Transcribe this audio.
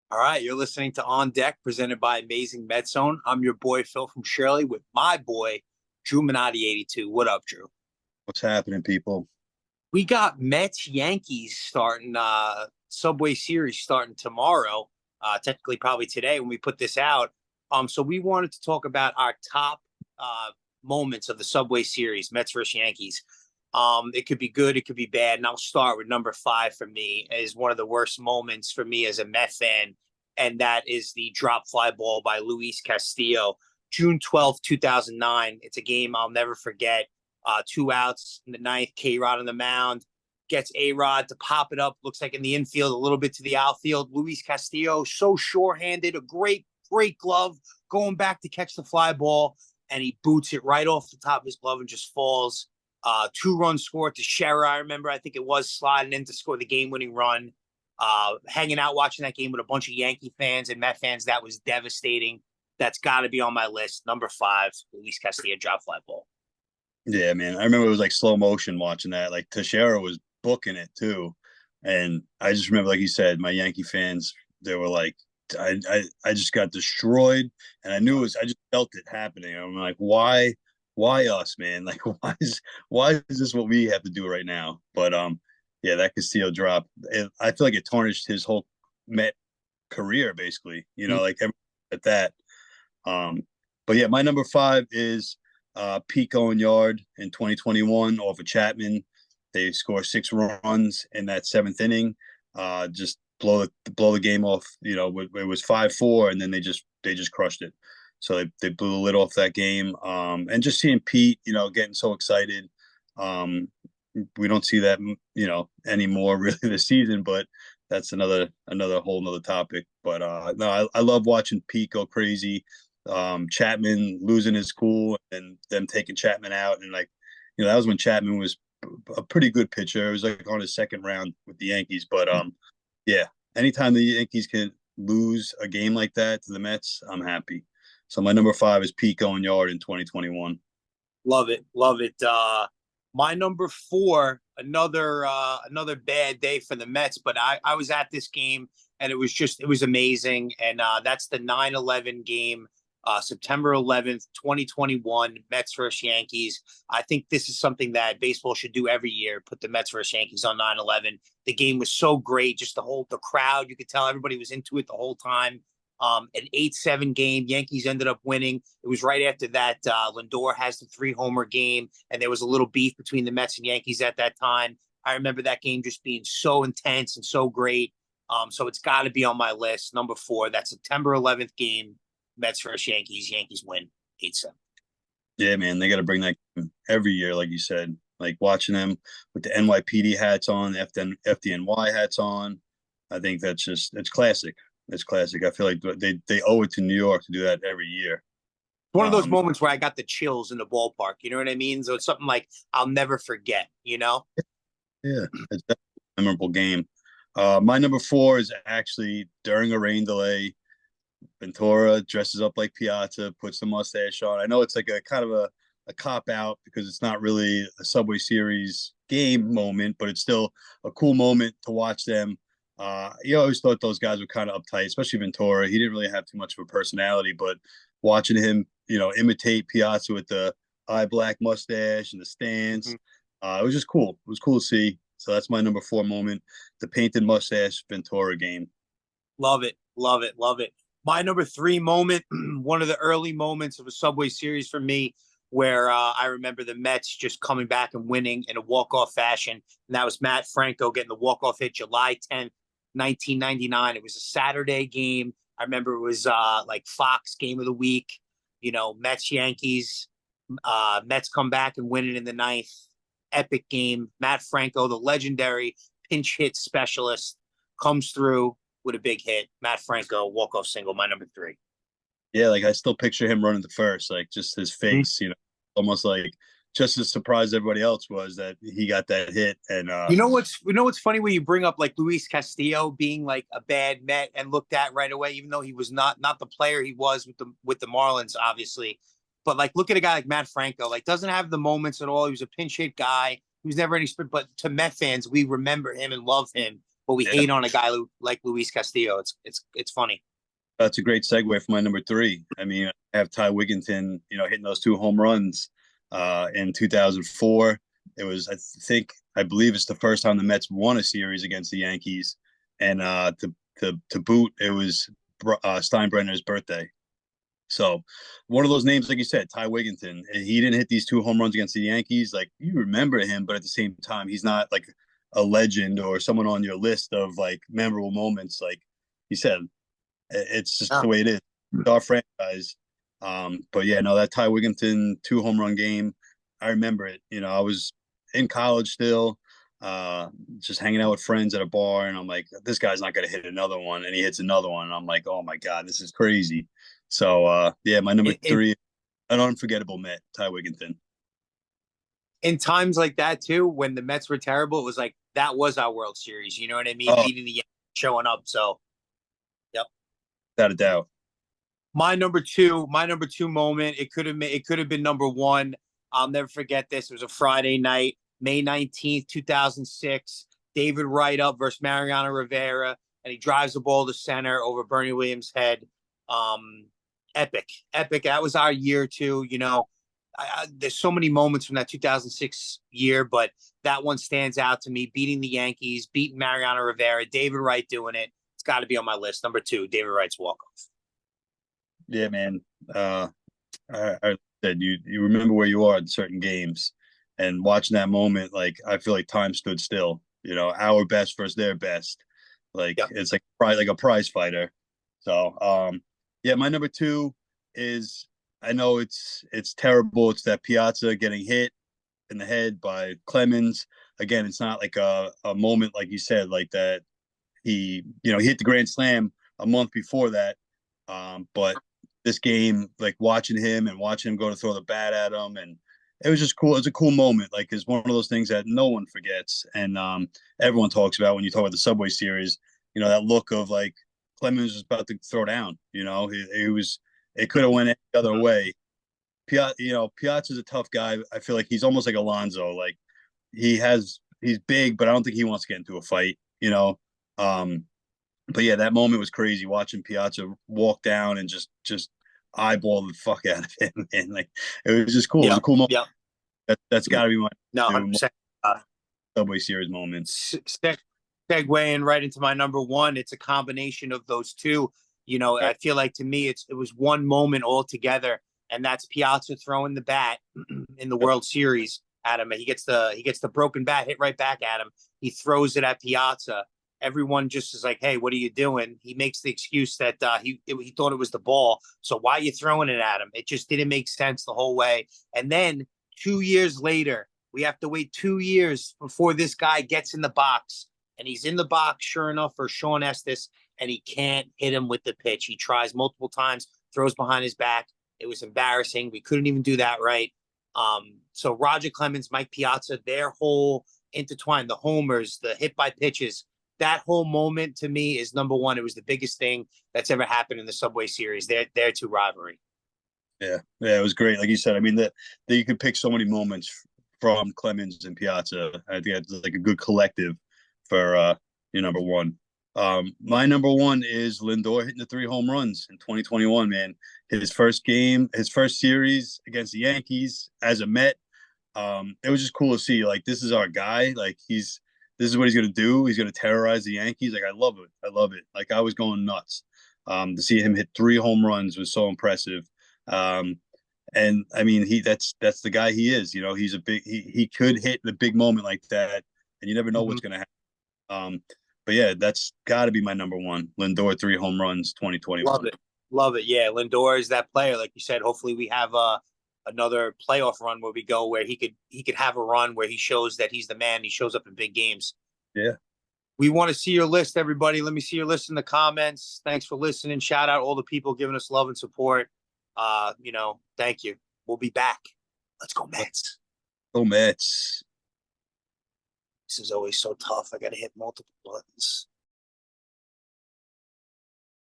All right, you're listening to On Deck, presented by Amazing Med Zone. I'm your boy Phil from Shirley with my boy Drew Minotti 82. What up, Drew? What's happening, people? We got Mets Yankees starting Subway Series starting tomorrow. Technically probably today when we put this out. So we wanted to talk about our top uh moments of the Subway Series, Mets versus Yankees. It could be good, it could be bad, and I'll start with number five for me is one of the worst moments for me as a Met fan, and that is the drop fly ball by Luis Castillo, June 12th, 2009. It's a game I'll never forget. Two outs in the ninth, K Rod on the mound gets A Rod to pop it up. Looks like in the infield, a little bit to the outfield. Luis Castillo, so sure handed, a great glove, going back to catch the fly ball, and he boots it right off the top of his glove and just falls. Two-run score to Shera. I remember, I think it was sliding in to score the game-winning run. Hanging out watching that game with a bunch of Yankee fans and Met fans. That was devastating. That's got to be on my list. Number five, Luis Castillo drop fly ball. Yeah, man. I remember it was like slow motion watching that. Like Teixeira was booking it too. And I just remember, like you said, my Yankee fans, they were like, I just got destroyed. And I knew it was, I just felt it happening. I'm like, why us, man? Like, why is this what we have to do right now? But yeah, that Castillo drop, I feel like it tarnished his whole Met career, basically, like at that. Um, but yeah, my number five is Pete going yard in 2021 off of Chapman. They score 6 runs in that seventh inning. Just blow the game off. It was 5-4, and then they just crushed it. So they blew the lid off that game. And just seeing Pete, getting so excited. We don't see that, anymore really this season, but that's another whole nother topic. But no, I love watching Pete go crazy. Chapman losing his cool and them taking Chapman out. And like, that was when Chapman was a pretty good pitcher. It was like on his second round with the Yankees. But yeah, anytime the Yankees can lose a game like that to the Mets, I'm happy. So my number five is Pete going yard in 2021. Love it, love it. My number four, another bad day for the Mets, but I was at this game and it was amazing. And that's the 9/11 game, September 11th, 2021, Mets versus Yankees. I think this is something that baseball should do every year, put the Mets versus Yankees on 9/11. The game was so great, just the crowd, you could tell everybody was into it the whole time. An 8-7 game. Yankees ended up winning. It was right after that. Lindor has the 3-homer game, and there was a little beef between the Mets and Yankees at that time. I remember that game just being so intense and so great. So it's got to be on my list. Number four, that September 11th game, Mets versus Yankees. Yankees win 8-7. Yeah, man, they got to bring that every year, like you said. Like watching them with the NYPD hats on, FDNY hats on. I think it's classic. It's classic. I feel like they owe it to New York to do that every year. One of those Um, moments where I got the chills in the ballpark. You know what I mean? So it's something like I'll never forget. yeah, it's a memorable game. My number four is actually during a rain delay. Ventura dresses up like Piazza, puts the mustache on. I know it's like a kind of a cop out because it's not really a Subway Series game moment, but it's still a cool moment to watch them. You always thought those guys were kind of uptight, especially Ventura. He didn't really have too much of a personality, but watching him, imitate Piazza with the eye black mustache and the stance, Mm-hmm. it was just cool. It was cool to see. So that's my number four moment, the painted mustache Ventura game. Love it, love it, love it. My number three moment, one of the early moments of a Subway Series for me, where I remember the Mets just coming back and winning in a walk-off fashion. And that was Matt Franco getting the walk-off hit July 10th, 1999. It was a Saturday game. I remember it was like Fox game of the week, Mets, Yankees. Mets come back and win it in the ninth. Epic game. Matt Franco, the legendary pinch hit specialist, comes through with a big hit. Matt Franco, walk-off single, my number three. Yeah, like I still picture him running to first, like just his face, almost like just as surprised everybody else was that he got that hit. And You know what's funny when you bring up like Luis Castillo being like a bad Met and looked at right away, even though he was not the player he was with the Marlins, obviously. But like look at a guy like Matt Franco, like doesn't have the moments at all. He was a pinch hit guy. He was never any sprint, but to Met fans, we remember him and love him but we Yeah, hate on a guy like Luis Castillo. It's funny. that's a great segue for my number three. I mean, I have Ty Wigginton, hitting those 2 home runs in 2004. It was, I believe it's the first time the Mets won a series against the Yankees, and to boot, it was Steinbrenner's birthday. So one of those names, like you said, Ty Wigginton, he didn't hit these 2 home runs against the Yankees. Like, you remember him, but at the same time, he's not like a legend or someone on your list of like memorable moments. Like you said, it's just the No. way it is. It's our franchise. But yeah, no, that Ty Wigginton 2 home run game, I remember it. I was in college still, just hanging out with friends at a bar, and I'm like, this guy's not gonna hit another one, and he hits another one, and I'm like, oh my god, this is crazy. So yeah, my number In, three, an unforgettable Met, Ty Wigginton. in times like that too, when the Mets were terrible, it was like that was our World Series. You know what I mean? Oh, Beating the Yankees, showing up. So, yep. without a doubt. My number two moment. It could have been number one. I'll never forget this. It was a Friday night, May 19th, 2006. David Wright up versus Mariano Rivera, and he drives the ball to center over Bernie Williams' head. Um, Epic, epic. That was our year too. There's so many moments from that 2006 year, but that one stands out to me. Beating the Yankees, beating Mariano Rivera, David Wright doing it. It's got to be on my list. Number two, David Wright's walk off. Yeah, man. I said you remember where you are in certain games, and watching that moment, like I feel like time stood still. Our best versus their best. Like Yeah. it's like a prize fighter. So yeah, my number two is, I know it's terrible. It's that Piazza getting hit in the head by Clemens. Again, it's not like a moment like you said, like that he hit the grand slam a month before that. But this game, like watching him and watching him go to throw the bat at him, and it was just cool. It's a cool moment. Like, it's one of those things that no one forgets, and everyone talks about when you talk about the Subway Series. That look of like Clemens was about to throw down. It could have went any other way. Piazza's a tough guy. I feel like he's almost like Alonso. Like, he's big, but I don't think he wants to get into a fight. Um, but yeah, that moment was crazy watching Piazza walk down and just eyeball the fuck out of him. And like, it was just cool. It was Yeah. a cool moment. Yeah. That's got to be my No, two 100%. Uh, Subway Series moments. Segueing right into my number one, it's a combination of those two. Right. I feel like to me, it was one moment all together, and that's Piazza throwing the bat in the Yep. World Series at him. He gets the broken bat hit right back at him. He throws it at Piazza. Everyone just is like, "Hey, what are you doing?" He makes the excuse that he thought it was the ball. So why are you throwing it at him? It just didn't make sense the whole way. And then 2 years later, we have to wait 2 years before this guy gets in the box. And he's in the box, sure enough, for Sean Estes, and he can't hit him with the pitch. He tries multiple times, throws behind his back. It was embarrassing. We couldn't even do that right. So Roger Clemens, Mike Piazza, their whole intertwined, the homers, the hit by pitches, that whole moment to me is number one. It was the biggest thing that's ever happened in the Subway Series. Their two rivalry. Yeah, yeah, it was great. Like you said, I mean that you could pick so many moments from Clemens and Piazza. I think it's like a good collective for your number one. My number one is Lindor hitting the 3 home runs in 2021. Man, his first game, his first series against the Yankees as a Met. It was just cool to see. Like, this is our guy. Like, this is what he's gonna do. He's gonna terrorize the Yankees. Like, I love it. I love it. Like, I was going nuts. To see him hit 3 home runs was so impressive. Um, and I mean, that's the guy he is. He's he could hit the big moment like that, and you never know Mm-hmm. what's gonna happen. Um, but yeah, that's got to be my number one. Lindor 3 home runs, Love 2021. it. Love it. Yeah. Lindor is that player. Like you said, hopefully we have another playoff run where we go where he could have a run where he shows that he's the man. He shows up in big games. Yeah, We want to see your list, everybody. Let me see your list in the comments. Thanks for listening. Shout out all the people giving us love and support. Thank you. We'll be back. Let's go, Mets. go Mets. This is always so tough. I gotta hit multiple buttons.